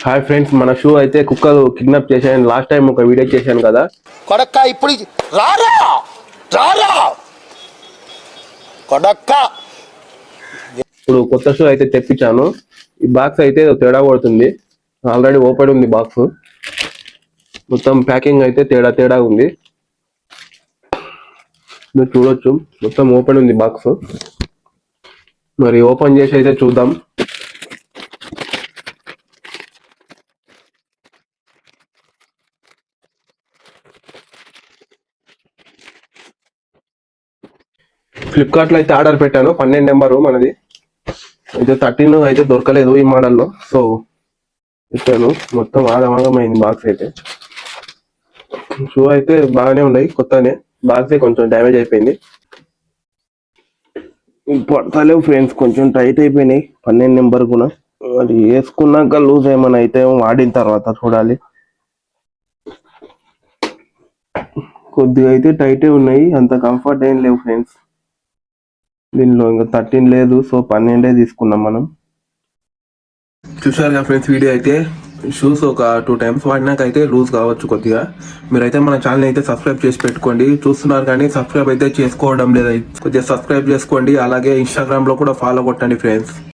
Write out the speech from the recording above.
Hi friends, మన shoe అయితే కుక్కలు కిడ్నాప్ చేశాను. లాస్ట్ టైం ఒక వీడియో చేశాను కదా. కొడక్క ఇప్పుడు రారా రారా కొడక్క. ఇప్పుడు కొత్త షూ అయితే తెప్పించాను. ఈ బాక్స్ అయితే తేడా కొడుతుంది. ఆల్రెడీ ఓపెన్ ఉంది బాక్స్. మొత్తం ప్యాకింగ్ అయితే తేడా తేడా ఉంది. మీరు చూడొచ్చు, మొత్తం ఓపెన్ ఉంది బాక్స్. మరి ఓపెన్ చేసి అయితే చూద్దాం. ఫ్లిప్కార్ట్ లో అయితే ఆర్డర్ పెట్టాను. 12 నెంబరు మనది అయితే 13 అయితే దొరకలేదు ఈ మోడల్లో. సో పెట్టాను. మొత్తం ఆగమైంది బాక్స్ అయితే. షూ అయితే బాగానే ఉన్నాయి, కొత్తనే. బాక్స్ కొంచెం డ్యామేజ్ అయిపోయింది. పడతలేవు ఫ్రెండ్స్, కొంచెం టైట్ అయిపోయినాయి. 12 నెంబర్ కూడా అది వేసుకున్నాక లూజ్ ఏమైనా అయితే వాడిన తర్వాత చూడాలి. కొద్దిగా అయితే టైటే ఉన్నాయి, అంత కంఫర్ట్ ఏం లేవు ఫ్రెండ్స్. దీనిలో ఇంకా 13 లేదు, సో 12 తీసుకున్నాం మనం. చూసారు కదా ఫ్రెండ్స్, వీడియో అయితే షూస్ ఒక 2 టైమ్స్ వాడినాక అయితే లూజ్ కావచ్చు కొద్దిగా. మీరైతే మన ఛానల్ అయితే సబ్స్క్రైబ్ చేసి పెట్టుకోండి. చూస్తున్నారు కానీ సబ్స్క్రైబ్ అయితే చేసుకోవడం లేదా, కొద్దిగా సబ్స్క్రైబ్ చేసుకోండి. అలాగే ఇన్స్టాగ్రామ్ లో కూడా ఫాలో కొట్టండి ఫ్రెండ్స్.